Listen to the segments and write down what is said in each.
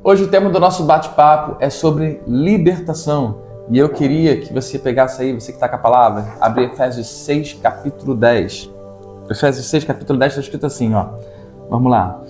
Hoje o tema do nosso bate-papo é sobre libertação. E eu queria que você pegasse aí, você que está com a palavra, abrir Efésios 6, capítulo 10. Efésios 6, capítulo 10 está escrito assim, ó. Vamos lá.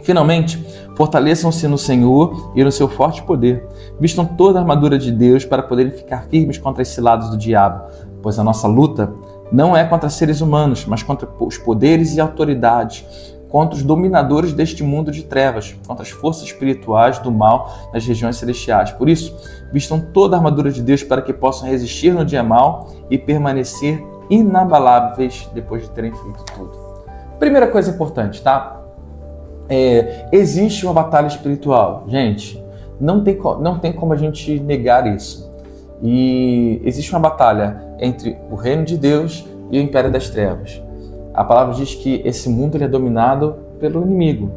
Finalmente, fortaleçam-se no Senhor e no seu forte poder. Vistam toda a armadura de Deus para poderem ficar firmes contra as ciladas do diabo, pois a nossa luta não é contra seres humanos, mas contra os poderes e autoridades, contra os dominadores deste mundo de trevas, contra as forças espirituais do mal nas regiões celestiais. Por isso, vistam toda a armadura de Deus para que possam resistir no dia mau e permanecer inabaláveis depois de terem feito tudo. Primeira coisa importante, tá? Existe uma batalha espiritual. Gente, não tem como a gente negar isso. E existe uma batalha entre o reino de Deus e o império das trevas. A palavra diz que esse mundo ele é dominado pelo inimigo.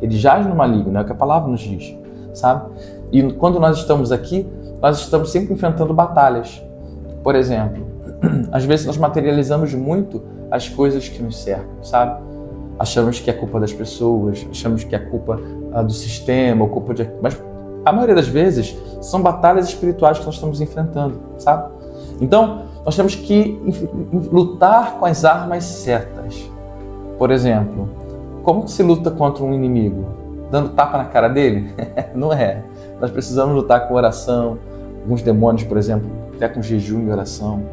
Ele jaz no maligno, é o que a palavra nos diz, sabe? E quando nós estamos aqui, nós estamos sempre enfrentando batalhas. Por exemplo, às vezes nós materializamos muito as coisas que nos cercam, sabe? Achamos que é culpa das pessoas, achamos que é culpa do sistema, ou culpa de... Mas a maioria das vezes são batalhas espirituais que nós estamos enfrentando, sabe? Então, nós temos que lutar com as armas certas. Por exemplo, como se luta contra um inimigo? Dando tapa na cara dele? Não é. Nós precisamos lutar com oração, alguns demônios, por exemplo, até com jejum e oração.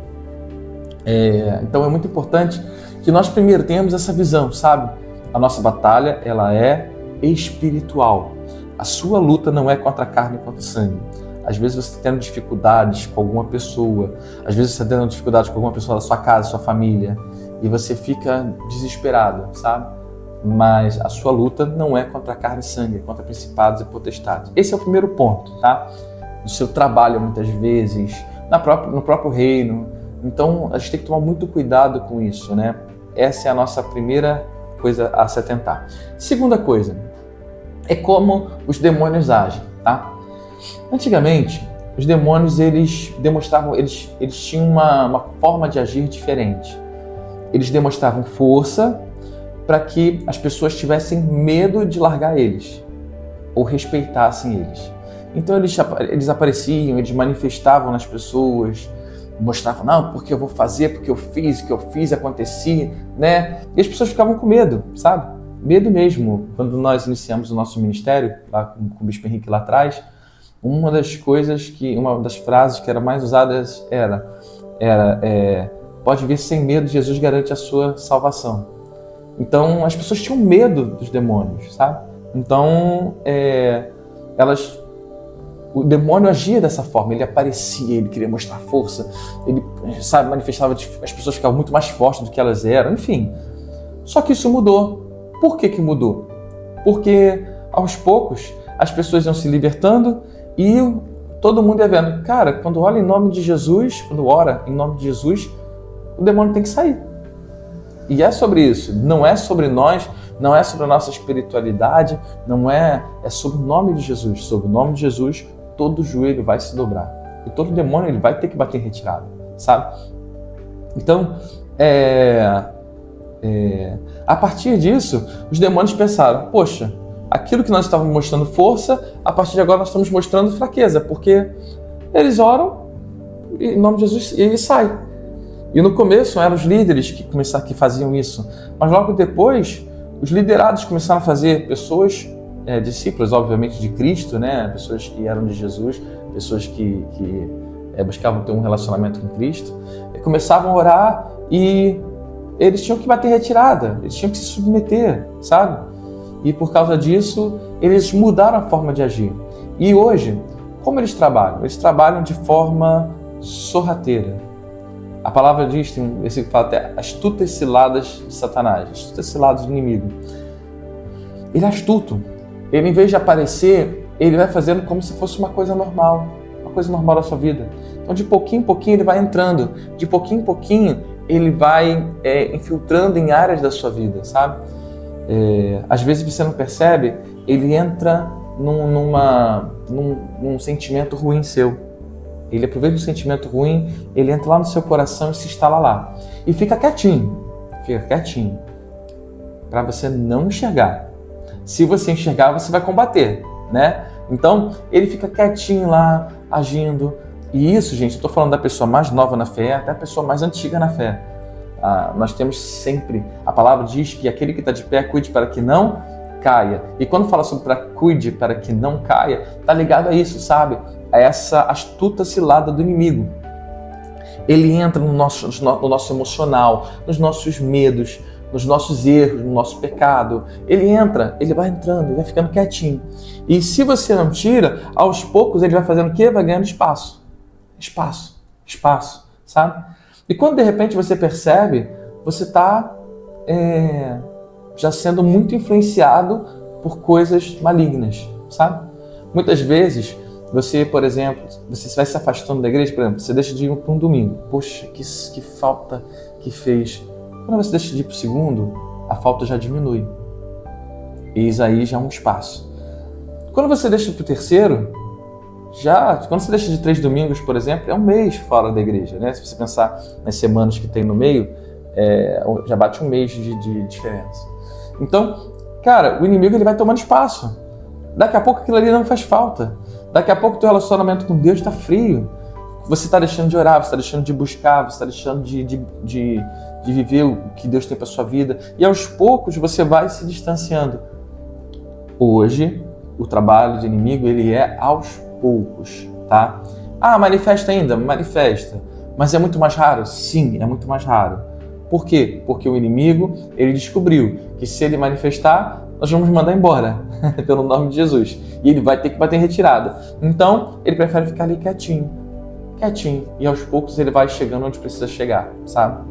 Então é muito importante que nós primeiro tenhamos essa visão, sabe? A nossa batalha, ela é espiritual. A sua luta não é contra a carne e contra o sangue. Às vezes você está tendo dificuldades com alguma pessoa, às vezes você está tendo dificuldades com alguma pessoa da sua casa, da sua família, e você fica desesperado, sabe? Mas a sua luta não é contra a carne e sangue, é contra principados e potestades. Esse é o primeiro ponto, tá? No seu trabalho, muitas vezes, no próprio reino. Então, a gente tem que tomar muito cuidado com isso, né? Essa é a nossa primeira coisa a se atentar. Segunda coisa, é como os demônios agem, tá? Antigamente, os demônios, eles tinham uma forma de agir diferente. Eles demonstravam força para que as pessoas tivessem medo de largar eles, ou respeitassem eles. Então, eles apareciam, eles manifestavam nas pessoas, mostravam, não, porque eu vou fazer, porque eu fiz, o que eu fiz acontecia, né? E as pessoas ficavam com medo, sabe? Medo mesmo. Quando nós iniciamos o nosso ministério, lá com o Bispo Henrique lá atrás, uma das frases que era mais usadas era pode vir sem medo, Jesus garante a sua salvação. Então, as pessoas tinham medo dos demônios, sabe? Então, o demônio agia dessa forma, ele aparecia, ele queria mostrar força, ele, sabe, manifestava, as pessoas ficavam muito mais fortes do que elas eram, enfim. Só que isso mudou. Por que mudou? Porque, aos poucos, as pessoas iam se libertando e todo mundo ia vendo, cara, quando ora em nome de Jesus, o demônio tem que sair. E é sobre isso, não é sobre nós, não é sobre a nossa espiritualidade, é sobre o nome de Jesus. Sobre o nome de Jesus, todo joelho vai se dobrar. E todo demônio ele vai ter que bater em retirada, sabe? Então, a partir disso, os demônios pensaram, poxa, aquilo que nós estávamos mostrando força, a partir de agora nós estamos mostrando fraqueza, porque eles oram e em nome de Jesus e ele sai. E no começo eram os líderes que faziam isso, mas logo depois os liderados começaram a fazer, pessoas, discípulos obviamente de Cristo, né? Pessoas que eram de Jesus, pessoas que buscavam ter um relacionamento com Cristo, começavam a orar e eles tinham que bater retirada, eles tinham que se submeter, sabe? E por causa disso, eles mudaram a forma de agir. E hoje, como eles trabalham? Eles trabalham de forma sorrateira. A palavra diz, tem um versículo que fala até astutas ciladas de Satanás, astutas ciladas do inimigo. Ele é astuto. Ele, em vez de aparecer, ele vai fazendo como se fosse uma coisa normal da sua vida. Então, de pouquinho em pouquinho, ele vai entrando. De pouquinho em pouquinho, ele vai infiltrando em áreas da sua vida, sabe? Às vezes você não percebe, ele entra num sentimento ruim seu. Ele aproveita o sentimento ruim, ele entra lá no seu coração e se instala lá. E fica quietinho, para você não enxergar. Se você enxergar, você vai combater, né? Então, ele fica quietinho lá, agindo. E isso, gente, eu estou falando da pessoa mais nova na fé, até a pessoa mais antiga na fé. Nós temos sempre, a palavra diz que aquele que está de pé, cuide para que não caia. E quando fala sobre cuide para que não caia, está ligado a isso, sabe? A essa astuta cilada do inimigo. Ele entra no nosso emocional, nos nossos medos, nos nossos erros, no nosso pecado. Ele entra, ele vai entrando, ele vai ficando quietinho. E se você não tira, aos poucos ele vai fazendo o quê? Vai ganhando espaço. Espaço, sabe? E quando de repente você percebe, você está já sendo muito influenciado por coisas malignas, sabe? Muitas vezes, você, por exemplo, você vai se afastando da igreja, por exemplo, você deixa de ir para um domingo. Poxa, que falta que fez. Quando você deixa de ir para o segundo, a falta já diminui. Eis aí já um espaço. Quando você deixa para o terceiro, quando você deixa de 3 domingos, por exemplo, é um mês fora da igreja, né? Se você pensar nas semanas que tem no meio, já bate um mês de diferença. Então, cara, o inimigo ele vai tomando espaço. Daqui a pouco aquilo ali não faz falta. Daqui a pouco o teu relacionamento com Deus está frio. Você está deixando de orar, você está deixando de buscar, você está deixando de viver o que Deus tem para sua vida. E aos poucos você vai se distanciando. Hoje, o trabalho de inimigo ele é aos poucos, tá? Manifesta ainda? Manifesta. Mas é muito mais raro? Sim, é muito mais raro. Por quê? Porque o inimigo, ele descobriu que se ele manifestar, nós vamos mandar embora, pelo nome de Jesus. E ele vai ter que bater em retirada. Então, ele prefere ficar ali quietinho. E aos poucos ele vai chegando onde precisa chegar, sabe?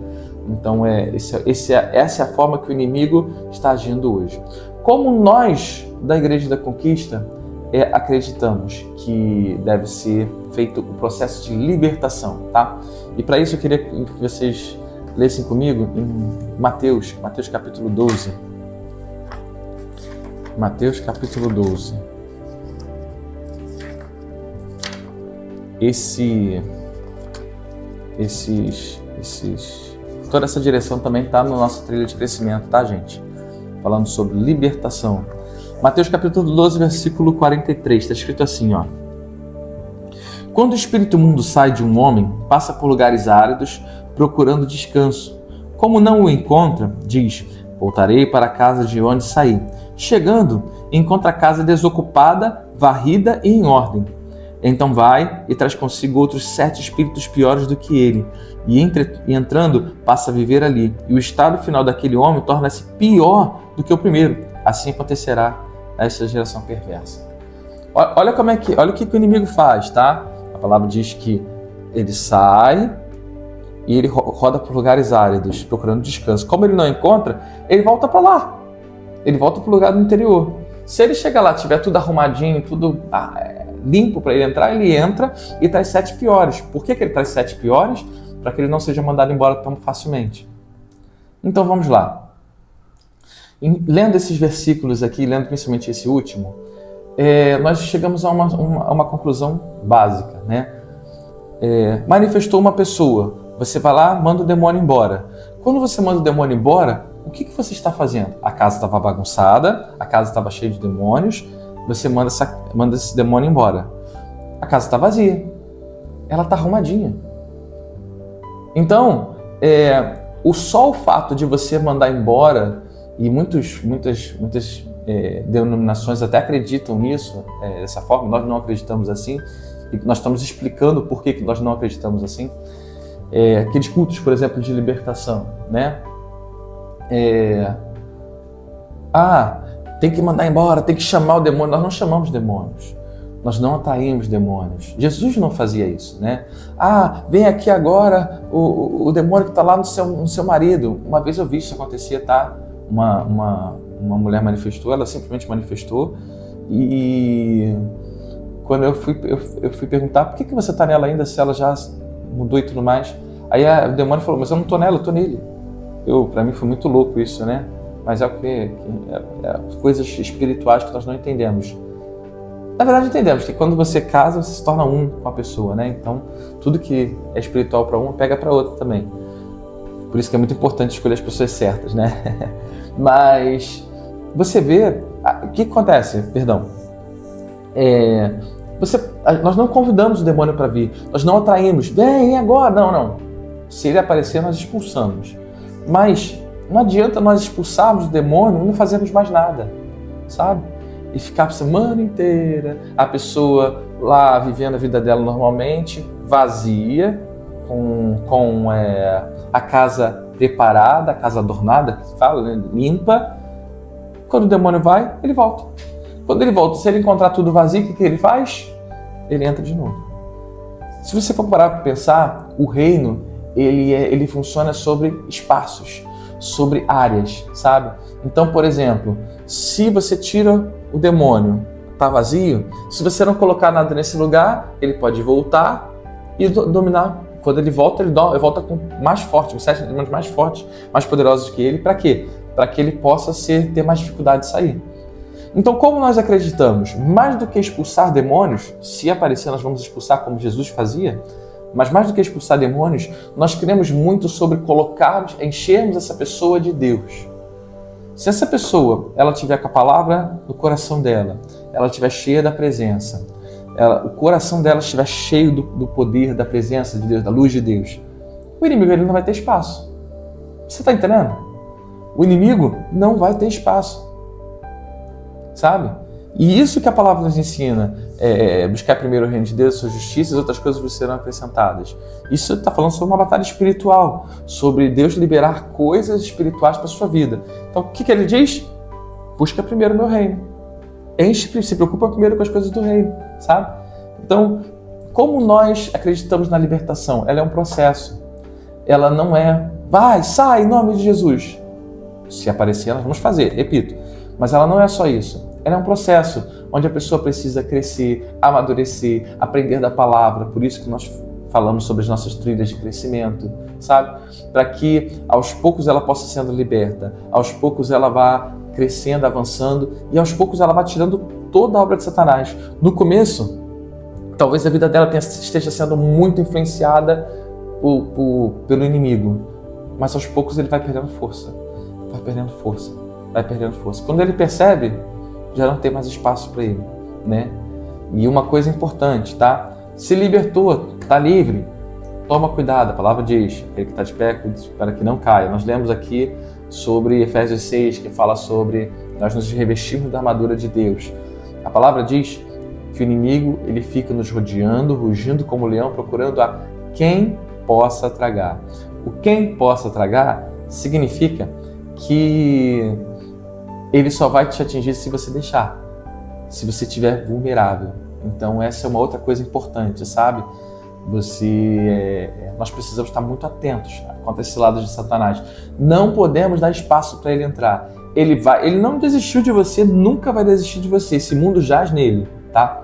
Então, essa é a forma que o inimigo está agindo hoje. Como nós, da Igreja da Conquista, acreditamos que deve ser feito o processo de libertação, tá? E para isso eu queria que vocês lessem comigo em Mateus capítulo 12. Mateus capítulo 12. Toda essa direção também está no nosso trilho de crescimento, tá, gente? Falando sobre libertação. Mateus capítulo 12, versículo 43, está escrito assim, ó. Quando o espírito imundo sai de um homem, passa por lugares áridos, procurando descanso. Como não o encontra, diz, voltarei para a casa de onde saí. Chegando, encontra a casa desocupada, varrida e em ordem. Então vai e traz consigo outros 7 espíritos piores do que ele. E entrando, passa a viver ali. E o estado final daquele homem torna-se pior do que o primeiro. Assim acontecerá a essa geração perversa. Olha o que o inimigo faz, tá? A palavra diz que ele sai e ele roda por lugares áridos, procurando descanso. Como ele não encontra, ele volta para lá. Ele volta para o lugar do interior. Se ele chegar lá, tiver tudo arrumadinho, tudo limpo para ele entrar, ele entra e traz 7 piores. Por que ele traz 7 piores? Para que ele não seja mandado embora tão facilmente. Então vamos lá. Lendo esses versículos aqui, lendo principalmente esse último, nós chegamos a uma conclusão básica, né? Manifestou uma pessoa, você vai lá, manda o demônio embora. Quando você manda o demônio embora, o que você está fazendo? A casa estava bagunçada, a casa estava cheia de demônios, você manda esse demônio embora. A casa está vazia, ela está arrumadinha. Então, só o fato de você mandar embora, e muitas denominações até acreditam nisso, dessa forma, nós não acreditamos assim, e nós estamos explicando por que nós não acreditamos assim. Aqueles cultos, por exemplo, de libertação, né? Tem que mandar embora, tem que chamar o demônio. Nós não chamamos demônios, nós não atraímos demônios. Jesus não fazia isso, né? Vem aqui agora o demônio que está lá no seu marido. Uma vez eu vi isso acontecer, tá? Uma mulher manifestou, ela simplesmente manifestou, e quando eu fui perguntar por que você está nela ainda, se ela já mudou e tudo mais, aí o demônio falou, mas eu não estou nela, eu estou nele. Para mim foi muito louco isso, né? Mas é coisas espirituais que nós não entendemos. Na verdade entendemos que quando você casa, você se torna um com a pessoa, né? Então tudo que é espiritual para um, pega para outro também. Por isso que é muito importante escolher as pessoas certas, né? Mas você vê O que acontece? Perdão. Nós não convidamos o demônio para vir. Nós não atraímos. Vem agora. Não. Se ele aparecer, nós expulsamos. Mas não adianta nós expulsarmos o demônio e não fazermos mais nada, sabe? E ficar a semana inteira, a pessoa lá vivendo a vida dela normalmente, vazia, com a casa preparada, a casa adornada, que se fala, né? Limpa. Quando o demônio vai, ele volta. Quando ele volta, se ele encontrar tudo vazio, o que ele faz? Ele entra de novo. Se você for parar para pensar, o reino, ele funciona sobre espaços, sobre áreas, sabe? Então, por exemplo, se você tira o demônio, está vazio, se você não colocar nada nesse lugar, ele pode voltar e dominar. Quando ele volta volta com mais forte, 7 demônios mais fortes, mais poderosos que ele. Para quê? Para que ele possa ter mais dificuldade de sair. Então, como nós acreditamos, mais do que expulsar demônios, se aparecer nós vamos expulsar como Jesus fazia, mas mais do que expulsar demônios, nós queremos muito sobre enchermos essa pessoa de Deus. Se essa pessoa, ela tiver com a palavra no coração dela, ela estiver cheia da presença, o coração dela estiver cheio do poder, da presença de Deus, da luz de Deus, o inimigo ele não vai ter espaço. Você está entendendo? O inimigo não vai ter espaço. Sabe? E isso que a palavra nos ensina, buscar primeiro o reino de Deus, sua justiça, e as outras coisas vos serão acrescentadas. Isso está falando sobre uma batalha espiritual, sobre Deus liberar coisas espirituais para a sua vida. Então, o que ele diz? Busca primeiro o meu reino. Se preocupa primeiro com as coisas do reino, sabe? Então, como nós acreditamos na libertação? Ela é um processo. Ela não é, sai em nome de Jesus. Se aparecer, nós vamos fazer, repito. Mas ela não é só isso. Ela é um processo onde a pessoa precisa crescer, amadurecer, aprender da palavra. Por isso que nós falamos sobre as nossas trilhas de crescimento, sabe? Para que aos poucos ela possa sendo liberta, aos poucos ela vá crescendo, avançando e aos poucos ela vá tirando toda a obra de Satanás. No começo, talvez a vida dela esteja sendo muito influenciada pelo inimigo, mas aos poucos ele vai perdendo força, vai perdendo força. Quando ele percebe, já não tem mais espaço para ele, né? E uma coisa importante, tá? Se libertou, tá livre, toma cuidado, a palavra diz, ele que está de pé, para que não caia. Nós lemos aqui sobre Efésios 6, que fala sobre nós nos revestirmos da armadura de Deus. A palavra diz que o inimigo, ele fica nos rodeando, rugindo como leão, procurando a quem possa tragar. O quem possa tragar significa que ele só vai te atingir se você deixar, se você estiver vulnerável. Então essa é uma outra coisa importante, sabe? Nós precisamos estar muito atentos contra esse lado de Satanás. Não podemos dar espaço para ele entrar. Ele não desistiu de você, nunca vai desistir de você. Esse mundo jaz nele, tá?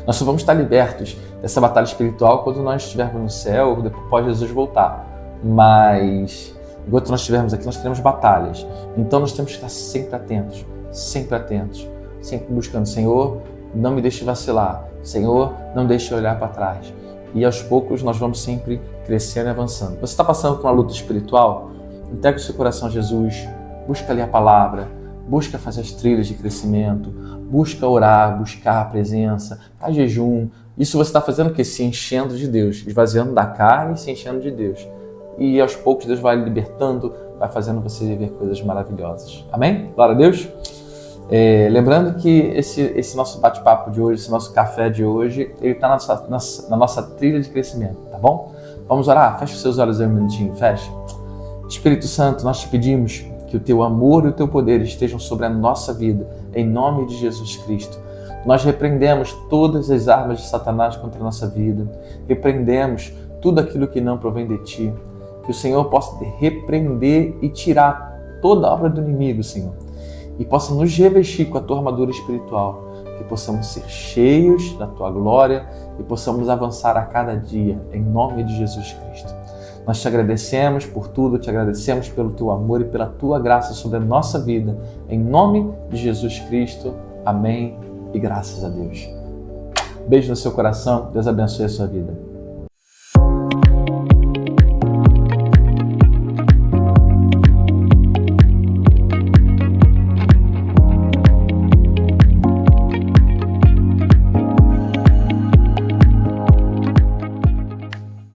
Nós só vamos estar libertos dessa batalha espiritual quando nós estivermos no céu, depois de Jesus voltar. Mas enquanto nós estivermos aqui, nós teremos batalhas. Então nós temos que estar sempre atentos, sempre buscando, Senhor, não me deixe vacilar, Senhor, não deixe eu olhar para trás. E aos poucos nós vamos sempre crescendo e avançando. Você está passando por uma luta espiritual? Entrega o seu coração a Jesus, busca ler a palavra, busca fazer as trilhas de crescimento, busca orar, buscar a presença, faz jejum. Isso você está fazendo o quê? Se enchendo de Deus, esvaziando da carne e se enchendo de Deus. E aos poucos Deus vai libertando, vai fazendo você viver coisas maravilhosas. Amém? Glória a Deus. Lembrando que esse nosso bate-papo de hoje, esse nosso café de hoje, ele está na nossa trilha de crescimento, tá bom? Vamos orar? Fecha os seus olhos aí um minutinho, fecha. Espírito Santo, nós te pedimos que o teu amor e o teu poder estejam sobre a nossa vida, em nome de Jesus Cristo. Nós repreendemos todas as armas de Satanás contra a nossa vida, repreendemos tudo aquilo que não provém de ti, que o Senhor possa repreender e tirar toda a obra do inimigo, Senhor, e possa nos revestir com a tua armadura espiritual, que possamos ser cheios da tua glória e possamos avançar a cada dia, em nome de Jesus Cristo. Nós te agradecemos por tudo, te agradecemos pelo teu amor e pela tua graça sobre a nossa vida, em nome de Jesus Cristo. Amém e graças a Deus. Beijo no seu coração, Deus abençoe a sua vida.